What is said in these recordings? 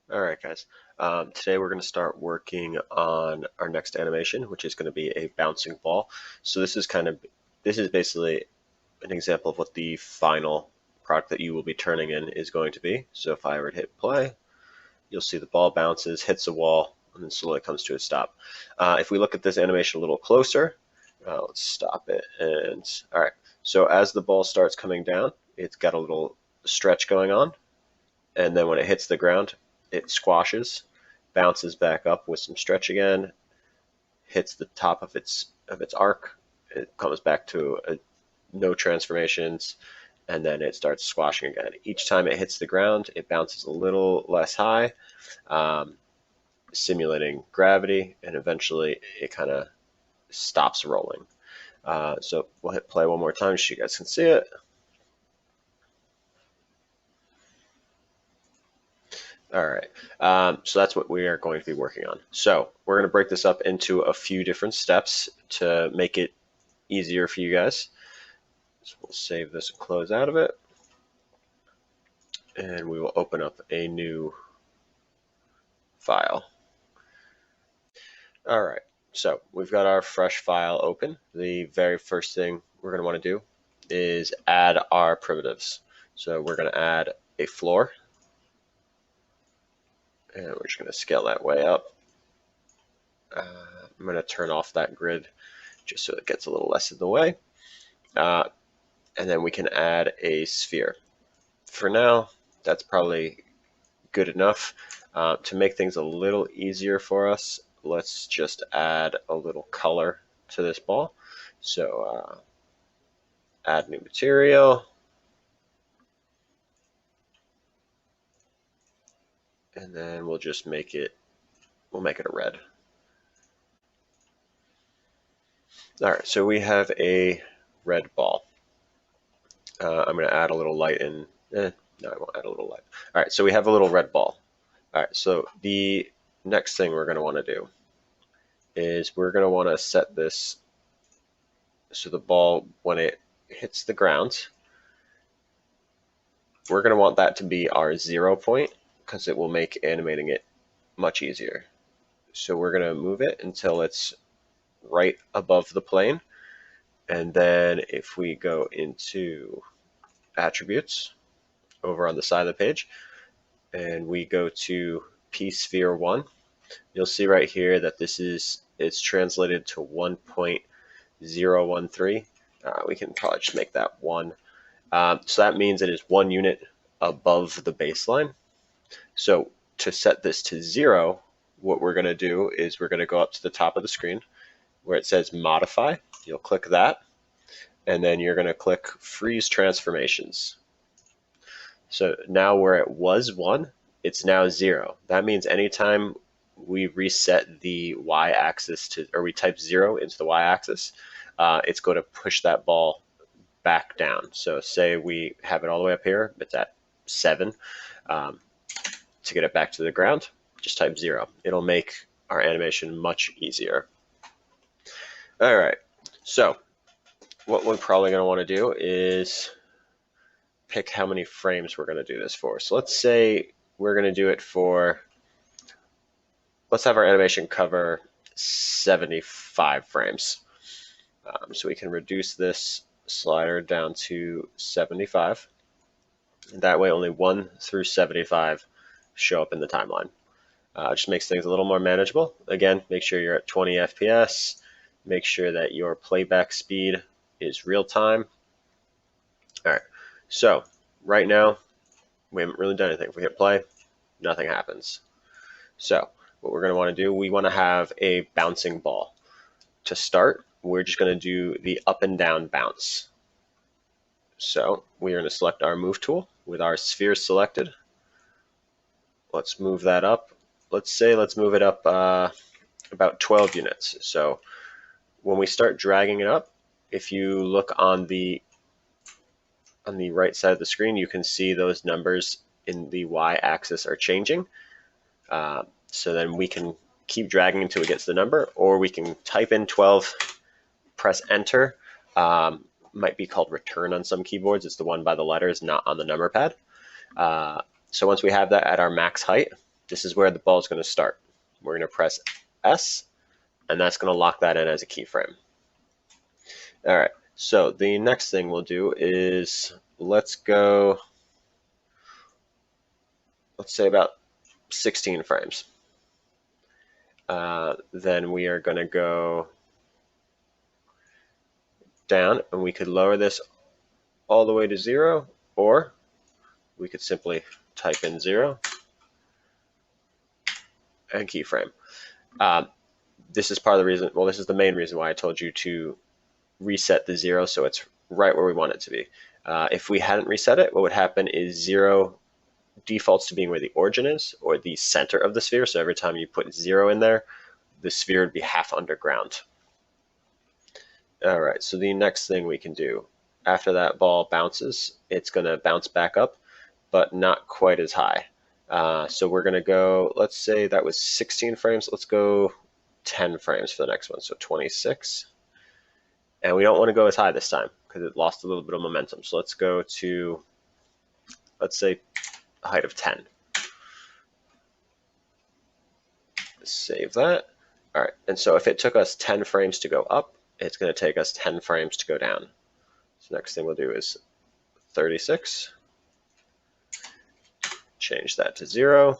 All right, guys. Today we're going to start working on our next animation, which is going to be a bouncing ball. So this is basically an example of what the final product that you will be turning in is going to be. So if I were to hit play, you'll see the ball bounces, hits a wall, and then slowly comes to a stop. If we look at this animation a little closer, let's stop it. And all right, so as the ball starts coming down, it's got a little stretch going on, and then when it hits the ground, it squashes, bounces back up with some stretch again, hits the top of its arc, it comes back to no transformations, and then it starts squashing again. Each time it hits the ground, it bounces a little less high, um, simulating gravity, and eventually it kind of stops rolling. So we'll hit play one more time so you guys can see it. All right, so that's what we are going to be working on. So we're going to break this up into a few different steps to make it easier for you guys. So we'll save this and close out of it. And we will open up a new file. All right, so we've got our fresh file open. The very first thing we're going to want to do is add our primitives. So we're going to add a floor. And we're just going to scale that way up. I'm going to turn off that grid just so it gets a little less in the way. And then we can add a sphere. For now, that's probably good enough. To make things a little easier for us, let's just add a little color to this ball. So add new material. And then we'll just make it a red. All right, so we have a red ball. I'm going to add a little light in. No, I won't add a little light. All right, so we have a little red ball. All right, so the next thing we're going to want to do is we're going to want to set this so the ball, when it hits the ground, we're going to want that to be our 0 point because it will make animating it much easier. So we're going to move it until it's right above the plane. And then if we go into attributes over on the side of the page and we go to P-sphere 1, you'll see right here that it's translated to 1.013. We can probably just make that 1. So that means it is 1 unit above the baseline. So to set this to 0, what we're going to do is we're going to go up to the top of the screen where it says modify. You'll click that, and then you're going to click freeze transformations. So now where it was 1, it's now 0. That means anytime we reset the y-axis to, or we type 0 into the y-axis, it's going to push that ball back down. So say we have it all the way up here, it's at 7. To get it back to the ground, just type 0. It'll make our animation much easier. All right, so what we're probably going to want to do is pick how many frames we're going to do this for. So let's say we're going to do it for, let's have our animation cover 75 frames. So we can reduce this slider down to 75. And that way only 1 through 75 show up in the timeline. Just makes things a little more manageable. Again, make sure you're at 20 FPS. Make sure that your playback speed is real time. All right, so right now we haven't really done anything. If we hit play, nothing happens. So what we're going to want to do, we want to have a bouncing ball. To start, we're just going to do the up and down bounce. So we are going to select our move tool with our sphere selected. Let's move that up. Let's move it up about 12 units. So when we start dragging it up, if you look on the right side of the screen, you can see those numbers in the y-axis are changing. So then we can keep dragging until we get to the number, or we can type in 12, press enter. Might be called return on some keyboards. It's the one by the letters, not on the number pad. So once we have that at our max height, this is where the ball is going to start. We're going to press S, and that's going to lock that in as a keyframe. All right, so the next thing we'll do is let's say about 16 frames. Then we are going to go down, and we could lower this all the way to 0, or we could simply type in 0 and keyframe. This is part of the reason, well, this is the main reason why I told you to reset the 0 so it's right where we want it to be. If we hadn't reset it, what would happen is 0 defaults to being where the origin is, or the center of the sphere. So every time you put 0 in there, the sphere would be half underground. All right, so the next thing we can do, after that ball bounces, it's going to bounce back up, but not quite as high. So we're going to go, let's say that was 16 frames. Let's go 10 frames for the next one, so 26. And we don't want to go as high this time because it lost a little bit of momentum. So let's go to, let's say, a height of 10. Save that. All right, and so if it took us 10 frames to go up, it's going to take us 10 frames to go down. So next thing we'll do is 36. Change that to 0.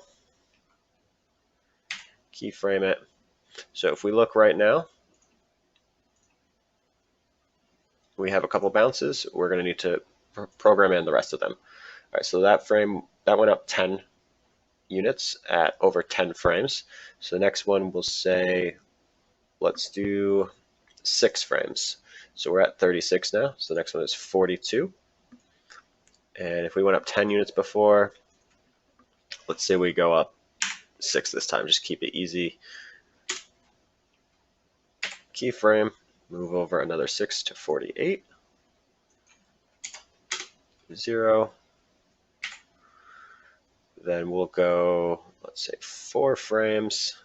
Keyframe it. So if we look right now, we have a couple bounces. We're going to need to program in the rest of them. All right, so that frame, that went up 10 units at over 10 frames. So the next one we'll say, let's do 6 frames. So we're at 36 now. So the next one is 42. And if we went up 10 units before, let's say we go up 6 this time. Just keep it easy. Keyframe, move over another 6 to 48. 0. Then we'll go, let's say 4 frames.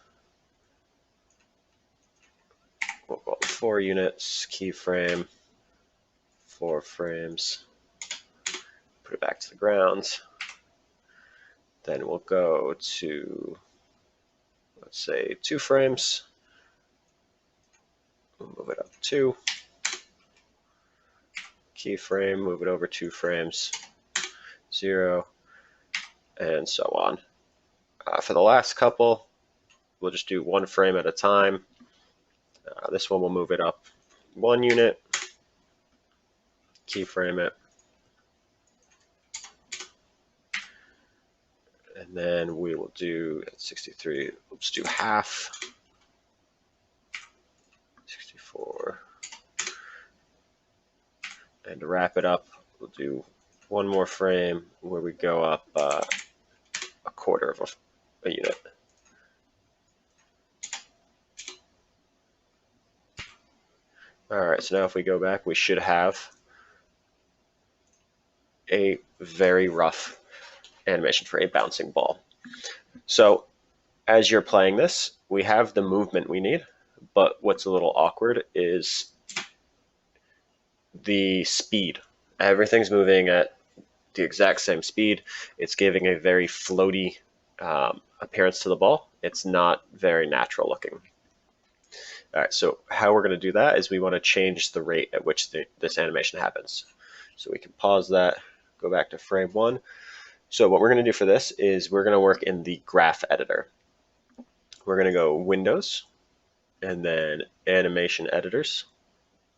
We'll go 4 units, keyframe, 4 frames, put it back to the ground. Then we'll go to, let's say 2 frames. We'll move it up 2. Keyframe, move it over 2 frames, 0, and so on. For the last couple, we'll just do 1 frame at a time. This one we'll move it up 1 unit, keyframe it, and then we will do at 63, let's do half, 64, and to wrap it up, we'll do 1 more frame where we go up a quarter of a unit. All right, so now if we go back, we should have a very rough animation for a bouncing ball. So as you're playing this, we have the movement we need, but what's a little awkward is the speed. Everything's moving at the exact same speed. It's giving a very floaty appearance to the ball. It's not very natural looking. All right, so how we're going to do that is we want to change the rate at which this animation happens. So we can pause that, go back to frame 1. So what we're going to do for this is we're going to work in the graph editor. We're going to go Windows, and then Animation Editors,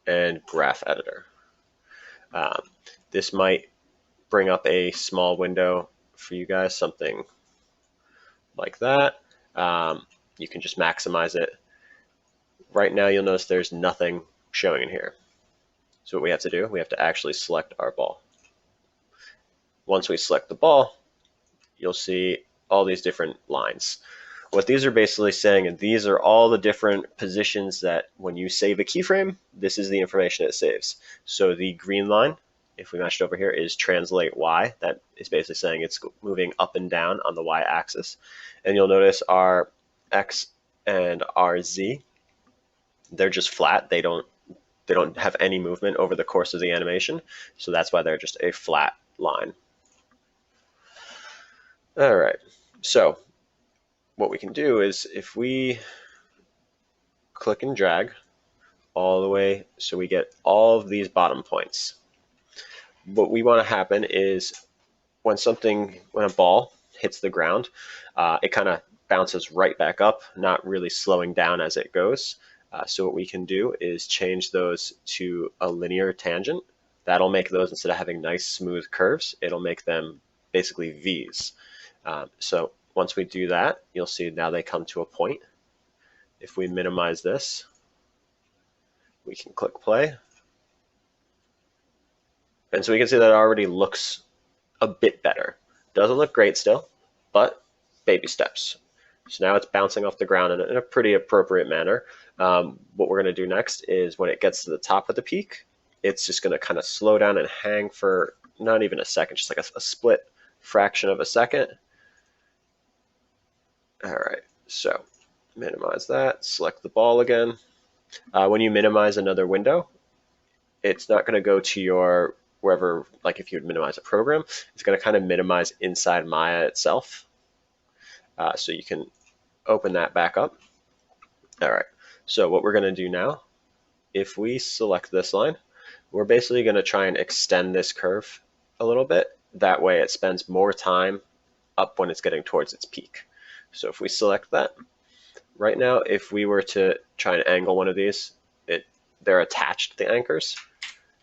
and Graph Editor. This might bring up a small window for you guys, something like that. You can just maximize it. Right now you'll notice there's nothing showing in here. So what we have to do, we have to actually select our ball. Once we select the ball, you'll see all these different lines. What these are basically saying, and these are all the different positions that when you save a keyframe, this is the information it saves. So the green line, if we match it over here, is translate Y. That is basically saying it's moving up and down on the Y axis. And you'll notice our X and our Z, they're just flat. They don't have any movement over the course of the animation. So that's why they're just a flat line. All right, so what we can do is if we click and drag all the way so we get all of these bottom points, what we want to happen is when a ball hits the ground, it kind of bounces right back up, not really slowing down as it goes. So what we can do is change those to a linear tangent. That'll make those, instead of having nice smooth curves, it'll make them basically V's. So once we do that, you'll see now they come to a point. If we minimize this, we can click play. And so we can see that it already looks a bit better. Doesn't look great still, but baby steps. So now it's bouncing off the ground in a pretty appropriate manner. What we're going to do next is when it gets to the top of the peak, it's just going to kind of slow down and hang for not even a second, just like a split fraction of a second. All right, so minimize that, select the ball again. When you minimize another window, it's not going to go to your wherever, like if you would minimize a program, it's going to kind of minimize inside Maya itself. So you can open that back up. All right, so what we're going to do now, if we select this line, we're basically going to try and extend this curve a little bit. That way it spends more time up when it's getting towards its peak. So if we select that, right now, if we were to try and angle one of these, they're attached to the anchors.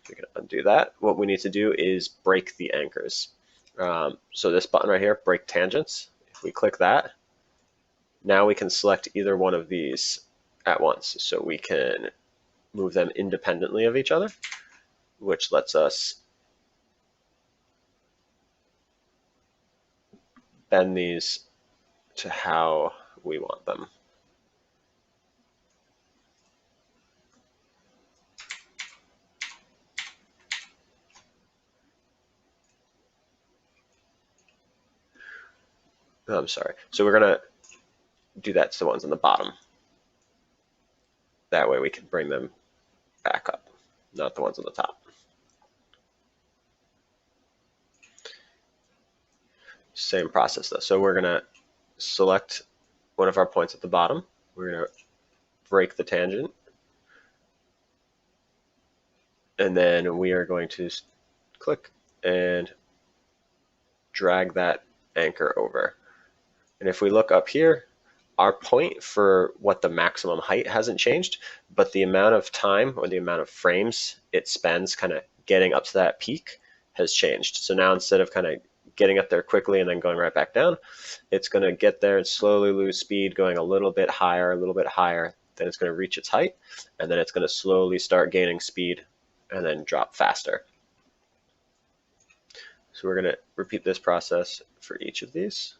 We can undo that. What we need to do is break the anchors. So this button right here, break tangents, if we click that, now we can select either one of these at once. So we can move them independently of each other, which lets us bend these to how we want them. I'm sorry. So we're going to do that to the ones on the bottom. That way we can bring them back up, not the ones on the top. Same process though. So we're going to select one of our points at the bottom. We're going to break the tangent. And then we are going to click and drag that anchor over. And if we look up here, our point for what the maximum height hasn't changed, but the amount of time or the amount of frames it spends kind of getting up to that peak has changed. So now instead of kind of getting up there quickly and then going right back down, it's going to get there and slowly lose speed, going a little bit higher, then it's going to reach its height, and then it's going to slowly start gaining speed and then drop faster. So we're going to repeat this process for each of these.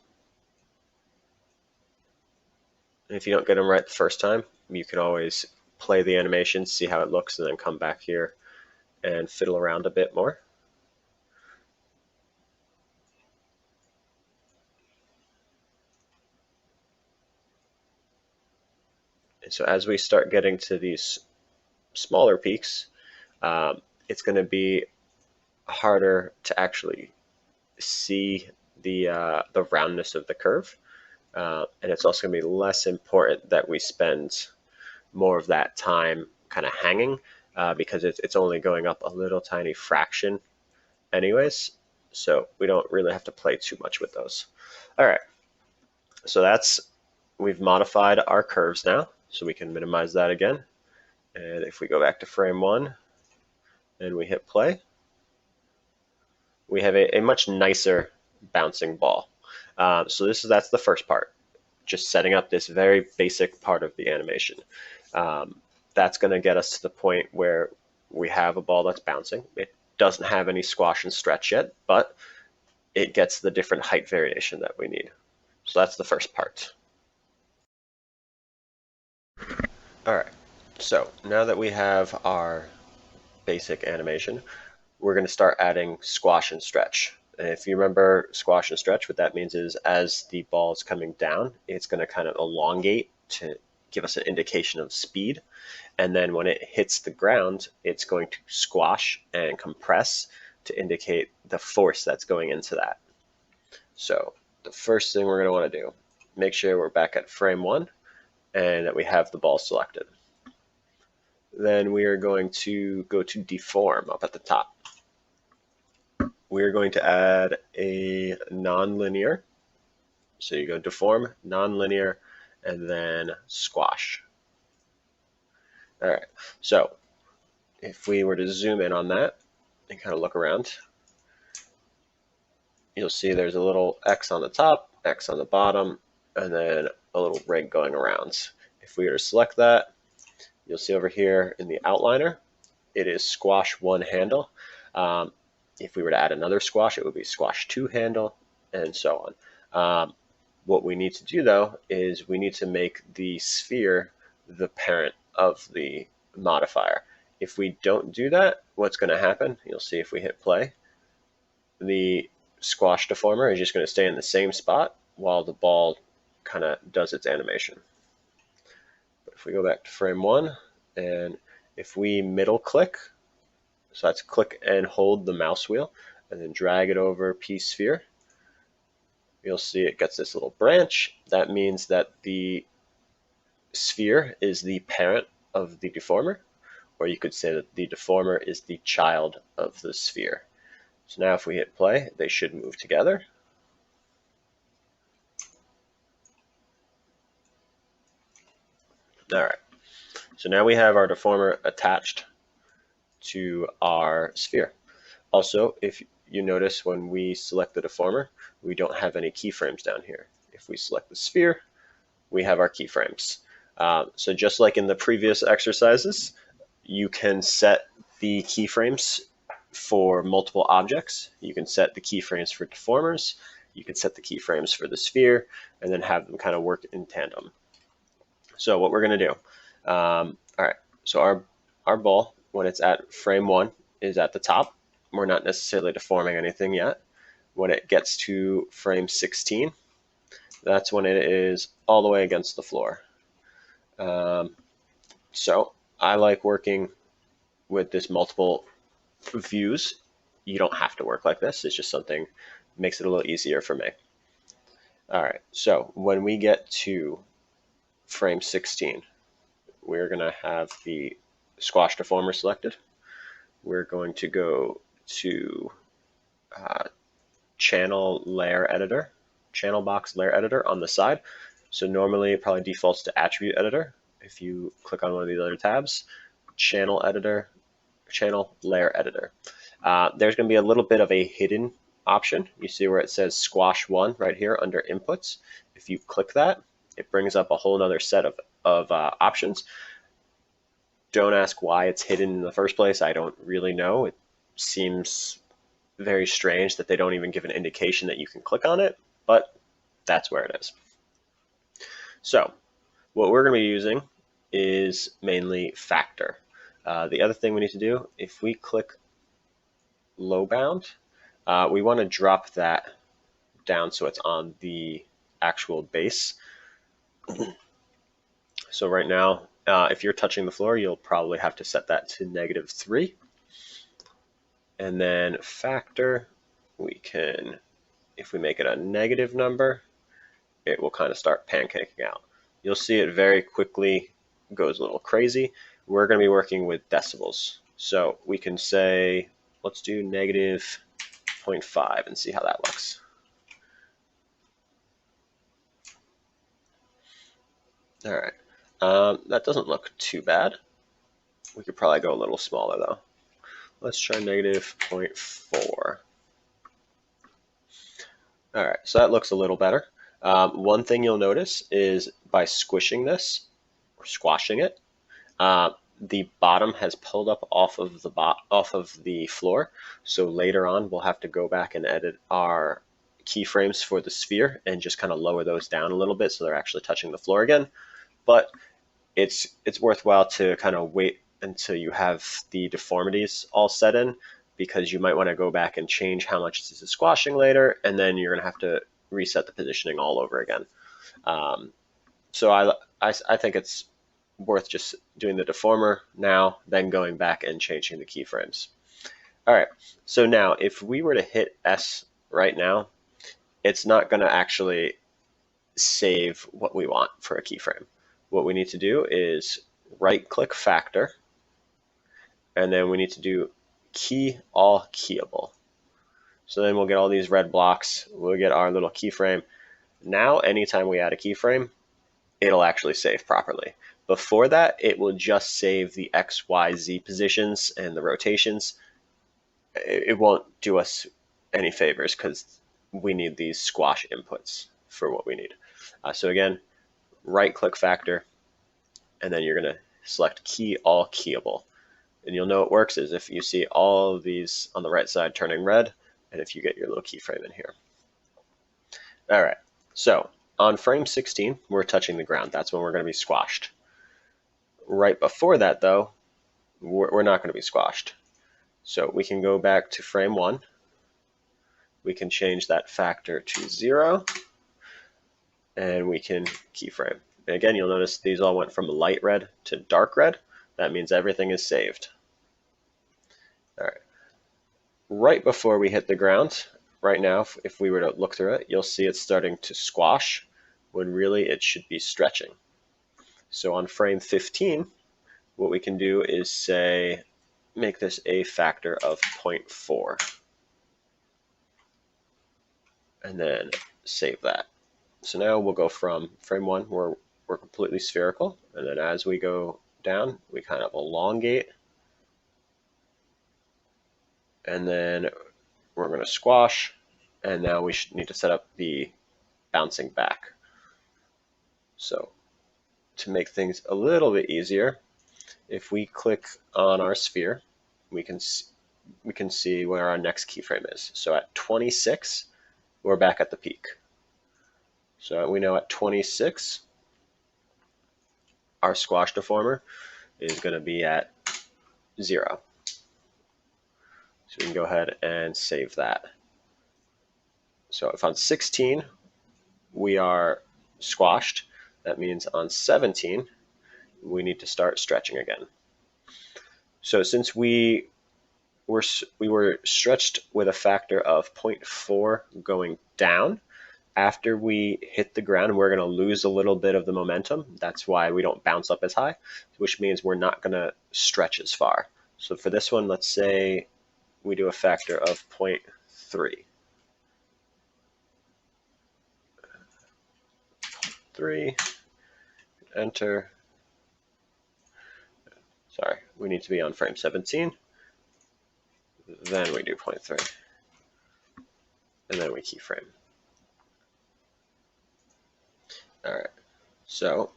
And if you don't get them right the first time, you can always play the animation, see how it looks, and then come back here and fiddle around a bit more. And so as we start getting to these smaller peaks, it's going to be harder to actually see the roundness of the curve. And it's also going to be less important that we spend more of that time kind of hanging because it's only going up a little tiny fraction anyways. So we don't really have to play too much with those. All right, so we've modified our curves now, so we can minimize that again. And if we go back to frame 1 and we hit play, we have a much nicer bouncing ball. So that's the first part, just setting up this very basic part of the animation. That's going to get us to the point where we have a ball that's bouncing. It doesn't have any squash and stretch yet, but it gets the different height variation that we need. So that's the first part. All right, so now that we have our basic animation, we're going to start adding squash and stretch. And if you remember squash and stretch, what that means is as the ball is coming down, it's going to kind of elongate to give us an indication of speed. And then when it hits the ground, it's going to squash and compress to indicate the force that's going into that. So the first thing we're going to want to do make sure we're back at frame 1 and that we have the ball selected. Then we are going to go to Deform up at the top. We are going to add a nonlinear. So you go Deform, nonlinear, and then Squash. All right, so if we were to zoom in on that and kind of look around, you'll see there's a little X on the top, X on the bottom, and then a little ring going around. If we were to select that, you'll see over here in the outliner, it is Squash 1 handle. If we were to add another squash, it would be Squash 2 handle, and so on. What we need to do, though, is we need to make the sphere the parent of the modifier. If we don't do that, what's going to happen, you'll see if we hit play, the squash deformer is just going to stay in the same spot while the ball kind of does its animation. But if we go back to frame 1, and if we middle click, so that's click and hold the mouse wheel, and then drag it over P sphere, you'll see it gets this little branch. That means that the sphere is the parent of the deformer, or you could say that the deformer is the child of the sphere. So now if we hit play, they should move together. All right, so now we have our deformer attached to our sphere. Also, if you notice when we select the deformer, we don't have any keyframes down here. If we select the sphere, we have our keyframes. So just like in the previous exercises, you can set the keyframes for multiple objects. You can set the keyframes for deformers, you can set the keyframes for the sphere, and then have them kind of work in tandem. So what we're going to do, all right, so our ball, when it's at frame 1, is at the top. We're not necessarily deforming anything yet. When it gets to frame 16, that's when it is all the way against the floor. So I like working with this multiple views. You don't have to work like this. It's just something makes it a little easier for me. All right, so when we get to frame 16, we're going to have the squash deformer selected. We're going to go to channel layer editor, channel box layer editor on the side. So normally it probably defaults to attribute editor. If you click on one of these other tabs, channel editor, channel layer editor. There's going to be a little bit of a hidden option. You see where it says squash 1 right here under inputs. If you click that, it brings up a whole other set of options. Don't ask why it's hidden in the first place. I don't really know. It seems very strange that they don't even give an indication that you can click on it, but that's where it is. So what we're going to be using is mainly factor. The other thing we need to do, if we click low bound, we want to drop that down so it's on the actual base. So right now, if you're touching the floor, you'll probably have to set that to -3. And then factor, we can, if we make it a negative number, it will kind of start pancaking out. You'll see it very quickly goes a little crazy. We're going to be working with decibels. So we can say, let's do -0.5 and see how that looks. All right, that doesn't look too bad. We could probably go a little smaller though. Let's try -0.4. All right, so that looks a little better. One thing you'll notice is by squishing this, or squashing it, the bottom has pulled up off of the floor. So later on, we'll have to go back and edit our keyframes for the sphere and just kind of lower those down a little bit so they're actually touching the floor again. But it's worthwhile to kind of wait until you have the deformities all set in, because you might want to go back and change how much this is squashing later, and then you're going to have to reset the positioning all over again. So I think it's worth just doing the deformer now, then going back and changing the keyframes. All right, so now if we were to hit S right now, it's not going to actually save what we want for a keyframe. What we need to do is right-click factor, and then we need to do key all keyable. So then we'll get all these red blocks. We'll get our little keyframe. Now, anytime we add a keyframe, it'll actually save properly. Before that, it will just save the X, Y, Z positions and the rotations. It won't do us any favors because we need these squash inputs for what we need. So again, right-click factor, and then you're going to select key all keyable. And you'll know it works is if you see all of these on the right side turning red, and if you get your little keyframe in here. All right, so on frame 16, we're touching the ground. That's when we're going to be squashed. Right before that, though, we're not going to be squashed. So we can go back to frame 1. We can change that factor to 0, and we can keyframe. And again, you'll notice these all went from light red to dark red. That means everything is saved. All right. Right before we hit the ground, right now, if we were to look through it, you'll see it's starting to squash when really it should be stretching. So on frame 15, what we can do is say, make this a factor of 0.4. And then save that. So now we'll go from frame 1 where we're completely spherical, and then as we go down, we kind of elongate, and then we're going to squash, and now we need to set up the bouncing back. So to make things a little bit easier, if we click on our sphere, we can see where our next keyframe is. So at 26, we're back at the peak. So we know at 26, our squash deformer is going to be at 0. So we can go ahead and save that. So if on 16 we are squashed, that means on 17 we need to start stretching again. So since we were stretched with a factor of 0.4 going down, after we hit the ground, we're going to lose a little bit of the momentum. That's why we don't bounce up as high, which means we're not going to stretch as far. So for this one, let's say we do a factor of 0.3. 3, enter. Sorry, we need to be on frame 17. Then we do 0.3. And then we keyframe. All right, so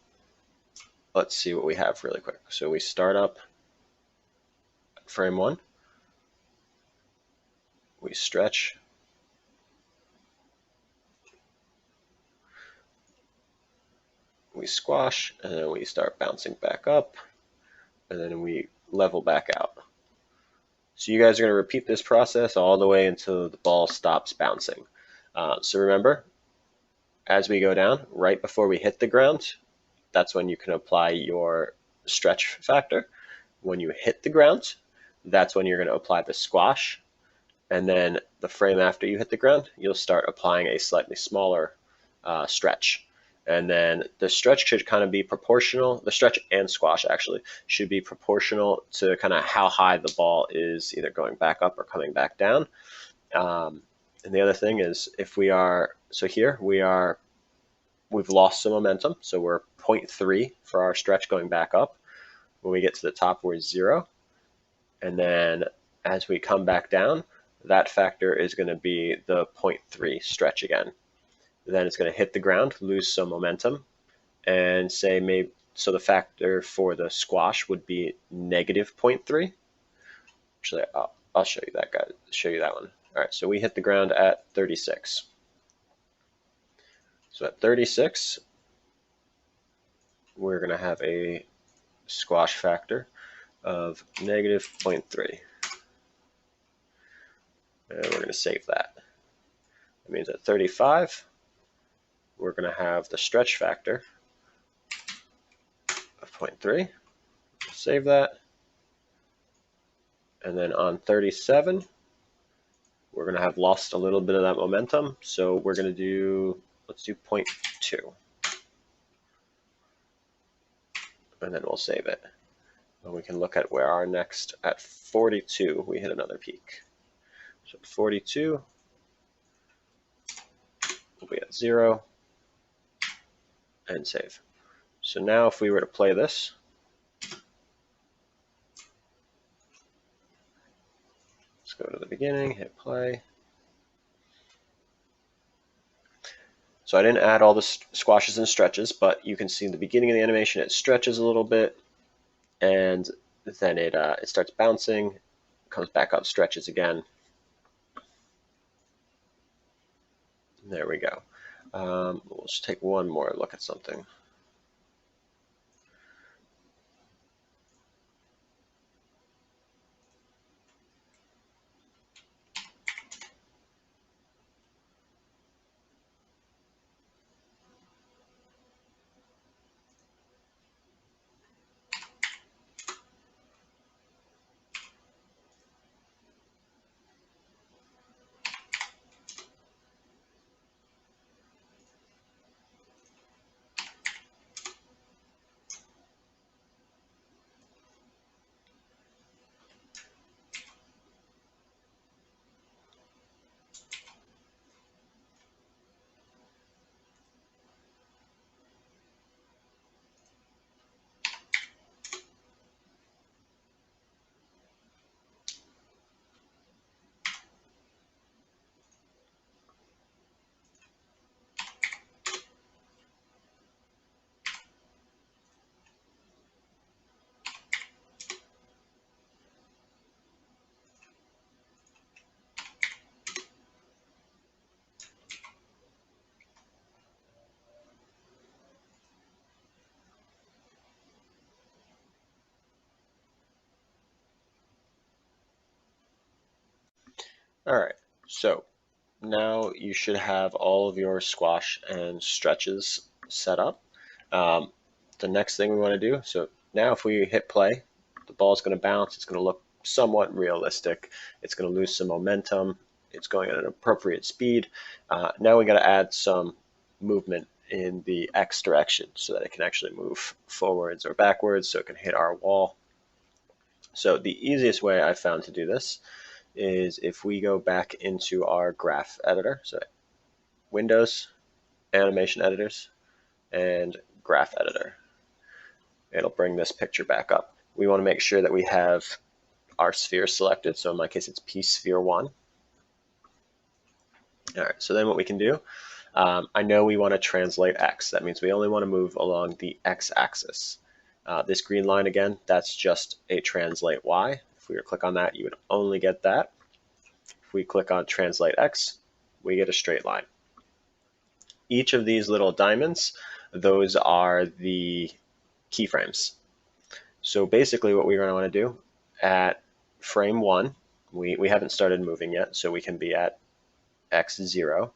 let's see what we have really quick. So we start up at frame 1. We stretch. We squash, and then we start bouncing back up, and then we level back out. So you guys are going to repeat this process all the way until the ball stops bouncing. So remember, as we go down, right before we hit the ground, that's when you can apply your stretch factor. When you hit the ground, that's when you're going to apply the squash. And then the frame after you hit the ground, you'll start applying a slightly smaller stretch. And then the stretch should kind of be proportional. The stretch and squash actually should be proportional to kind of how high the ball is either going back up or coming back down. And the other thing is if we are, so here we've lost some momentum. So we're 0.3 for our stretch going back up. When we get to the top, we're 0. And then as we come back down, that factor is going to be the 0.3 stretch again. Then it's going to hit the ground, lose some momentum, and say maybe, so the factor for the squash would be negative 0.3. Actually, I'll show you that guy. Show you that one. All right, so we hit the ground at 36. So at 36, we're going to have a squash factor of negative 0.3. And we're going to save that. That means at 35, we're going to have the stretch factor of 0.3. Save that. And then on 37, we're going to have lost a little bit of that momentum. So we're going to do let's do 0.2. And then we'll save it. And we can look at where our next, at 42, we hit another peak. So 42, we'll be at 0, and save. So now if we were to play this, let's go to the beginning, hit play. So I didn't add all the squashes and stretches, but you can see in the beginning of the animation it stretches a little bit, and then it starts bouncing, comes back up, stretches again. There we go. We'll just take one more look at something. All right, so now you should have all of your squash and stretches set up. The next thing we want to do, so now if we hit play, the ball is going to bounce. It's going to look somewhat realistic. It's going to lose some momentum. It's going at an appropriate speed. Now we got to add some movement in the X direction so that it can actually move forwards or backwards so it can hit our wall. So the easiest way I found to do this is if we go back into our graph editor, so Windows, Animation Editors, and Graph Editor. It'll bring this picture back up. We want to make sure that we have our sphere selected, so in my case it's P-Sphere 1. All right, so then what we can do, I know we want to translate X. That means we only want to move along the X axis. This green line again, that's just a translate Y. If we were to click on that, you would only get that. If we click on translate X, we get a straight line. Each of these little diamonds, those are the keyframes. So basically what we're going to want to do at frame 1, we haven't started moving yet, so we can be at X0.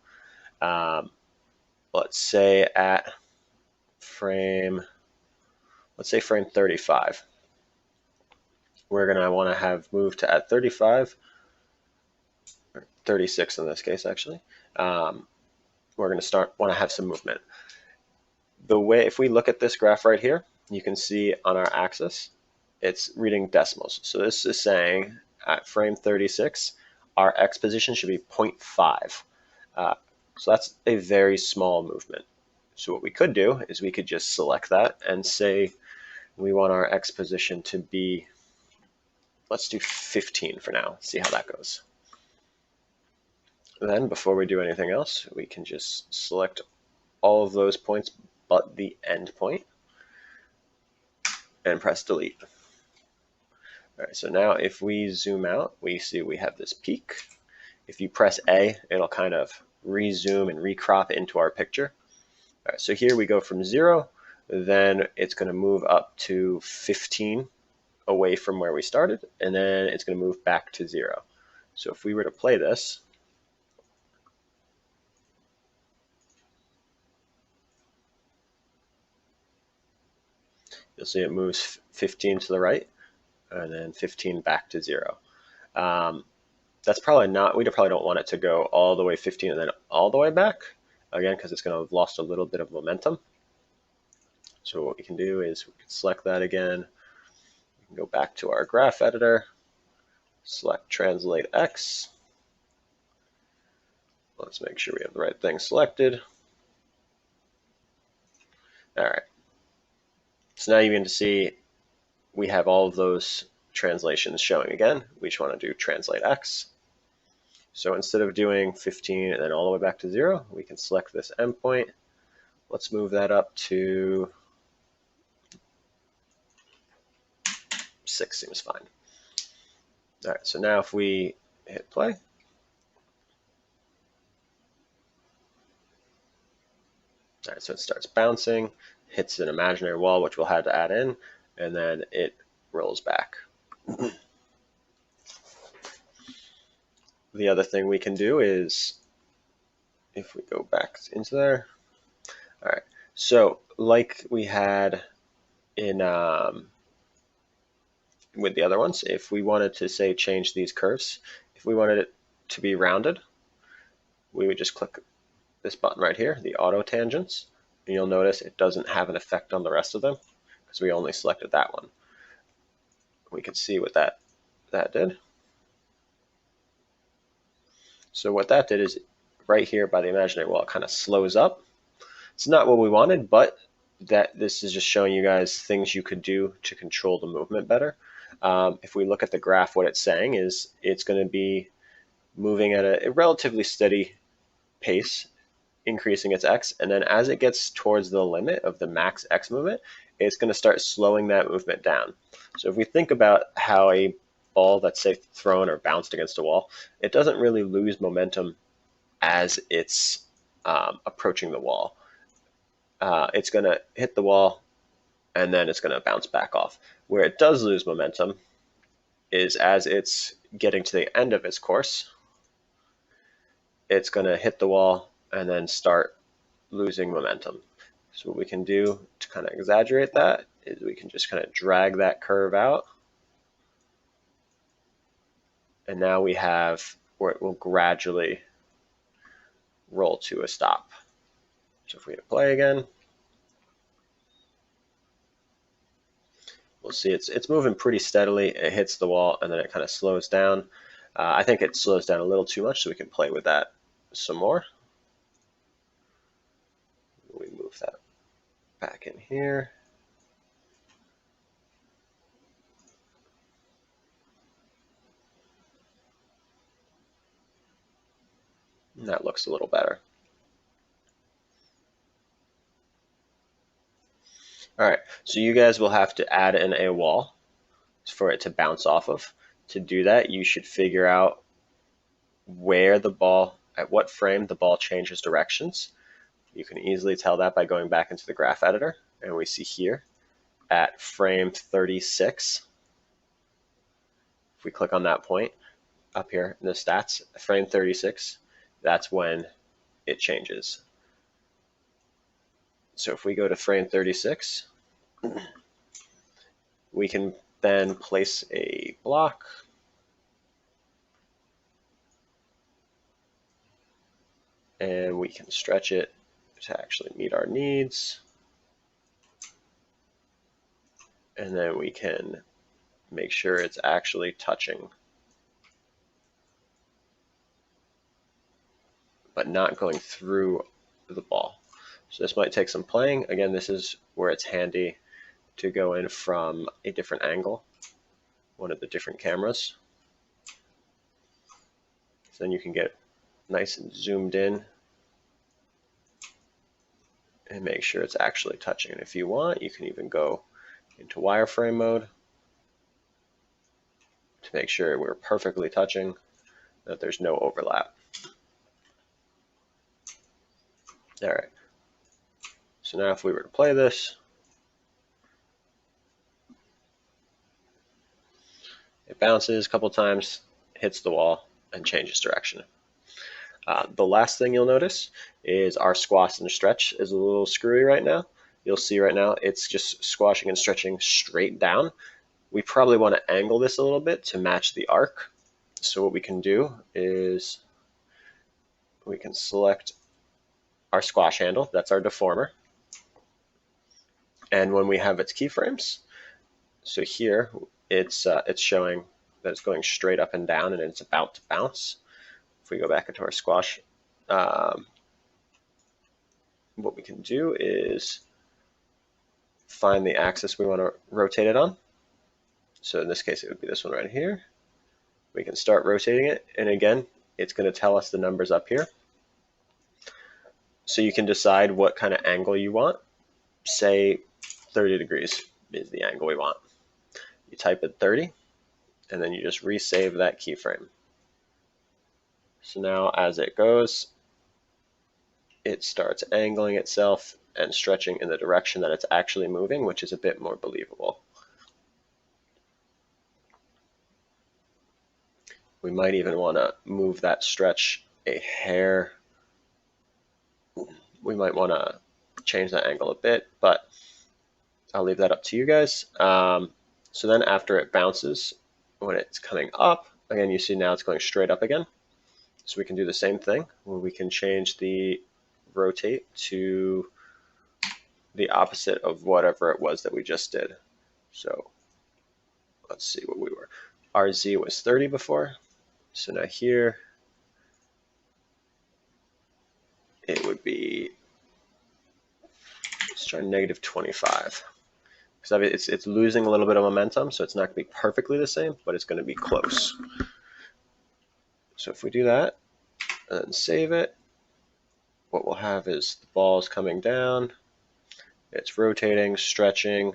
Let's say at frame, let's say frame 35. We're going to want to have moved to at 35, or 36 in this case actually. We're going to want to have some movement. The way, if we look at this graph right here, you can see on our axis, it's reading decimals. So this is saying at frame 36, our X position should be 0.5. So that's a very small movement. So what we could do is we could just select that and say we want our X position to be, let's do 15 for now, see how that goes. Then before we do anything else, we can just select all of those points but the end point and press delete. All right, so now if we zoom out, we see we have this peak. If you press A, it'll kind of rezoom and recrop into our picture. All right, so here we go from 0, then it's going to move up to 15 away from where we started, and then it's going to move back to 0. So if we were to play this, you'll see it moves 15 to the right, and then 15 back to 0. That's probably not, we probably don't want it to go all the way 15 and then all the way back. again, because it's going to have lost a little bit of momentum. So what we can do is we can select that again. We can go back to our graph editor, select translate X. Let's make sure we have the right thing selected. All right. So now you begin to see we have all of those translations showing again. We just want to do translate X. So instead of doing 15 and then all the way back to 0, we can select this endpoint. Let's move that up to 6 seems fine. All right, so now if we hit play, all right, so it starts bouncing, hits an imaginary wall, which we'll have to add in, and then it rolls back. The other thing we can do is, if we go back into there, all right, so like we had in with the other ones, if we wanted to say change these curves, if we wanted it to be rounded, we would just click this button right here, the auto tangents, and you'll notice it doesn't have an effect on the rest of them because we only selected that one. We can see what that did. So what that did is right here by the imaginary wall, it kind of slows up. It's not what we wanted, but this is just showing you guys things you could do to control the movement better. If we look at the graph, what it's saying is it's going to be moving at a relatively steady pace, increasing its x, and then as it gets towards the limit of the max x movement, it's going to start slowing that movement down. So if we think about how a ball that's, say, thrown or bounced against a wall, it doesn't really lose momentum as it's approaching the wall. It's going to hit the wall, and then it's going to bounce back off. Where it does lose momentum is as it's getting to the end of its course, it's going to hit the wall and then start losing momentum. So what we can do to kind of exaggerate that is we can just kind of drag that curve out. And now we have where it will gradually roll to a stop. So if we hit play again, we'll see it's moving pretty steadily. It hits the wall and then it kind of slows down. I think it slows down a little too much, so we can play with that some more. We move that back in here. And that looks a little better. All right, so you guys will have to add in a wall for it to bounce off of. To do that, you should figure out where the ball, at what frame the ball changes directions. You can easily tell that by going back into the graph editor, and we see here at frame 36, if we click on that point up here in the stats, frame 36, that's when it changes. So if we go to frame 36, we can then place a block. And we can stretch it to actually meet our needs. And then we can make sure it's actually touching, but not going through the ball. So this might take some playing. Again, this is where it's handy to go in from a different angle, one of the different cameras. So then you can get nice and zoomed in and make sure it's actually touching. And if you want, you can even go into wireframe mode to make sure we're perfectly touching, that there's no overlap. All right. So now if we were to play this, it bounces a couple times, hits the wall, and changes direction. The last thing you'll notice is our squash and stretch is a little screwy right now. You'll see right now it's just squashing and stretching straight down. We probably want to angle this a little bit to match the arc. So what we can do is we can select our squash handle, that's our deformer. And when we have its keyframes, so here it's showing that it's going straight up and down and it's about to bounce. If we go back into our squash, what we can do is find the axis we want to rotate it on. So in this case, it would be this one right here. We can start rotating it, and again, it's going to tell us the numbers up here. So you can decide what kind of angle you want. Say 30 degrees is the angle we want. You type in 30, and then you just resave that keyframe. So now as it goes, it starts angling itself and stretching in the direction that it's actually moving, which is a bit more believable. We might even want to move that stretch a hair. We might want to change that angle a bit, but I'll leave that up to you guys. So then after it bounces, when it's coming up, again, you see now it's going straight up again. So we can do the same thing where we can change the rotate to the opposite of whatever it was that we just did. So let's see what we were. RZ was 30 before. So now here it would be, let's try negative 25. Because it's losing a little bit of momentum, so it's not going to be perfectly the same, but it's going to be close. So if we do that and then save it, what we'll have is the ball's coming down, it's rotating, stretching,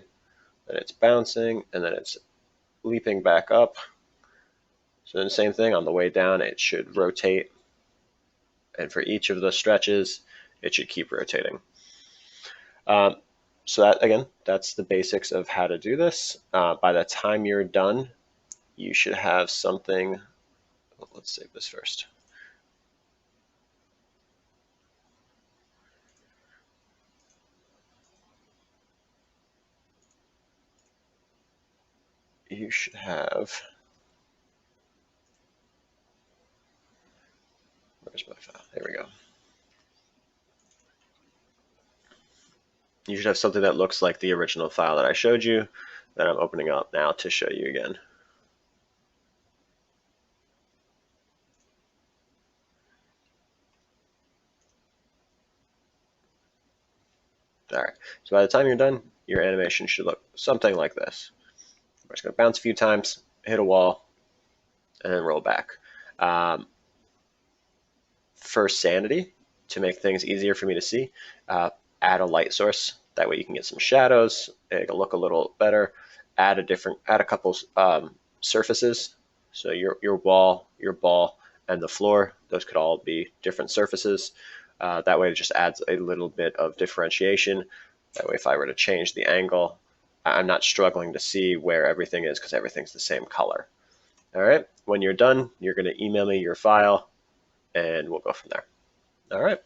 then it's bouncing, and then it's leaping back up. So then the same thing, on the way down it should rotate, and for each of the stretches it should keep rotating. So that, again, that's the basics of how to do this. By the time you're done, you should have something. Let's save this first. You should have, where's my file? There we go. You should have something that looks like the original file that I showed you that I'm opening up now to show you again. All right, so by the time you're done, your animation should look something like this. We're just going to bounce a few times, hit a wall, and then roll back. For sanity, to make things easier for me to see, add a light source. That way you can get some shadows. It'll look a little better. Add a couple surfaces. So your wall, your ball, and the floor, those could all be different surfaces. That way it just adds a little bit of differentiation. That way if I were to change the angle, I'm not struggling to see where everything is because everything's the same color. All right, when you're done, you're going to email me your file and we'll go from there. All right.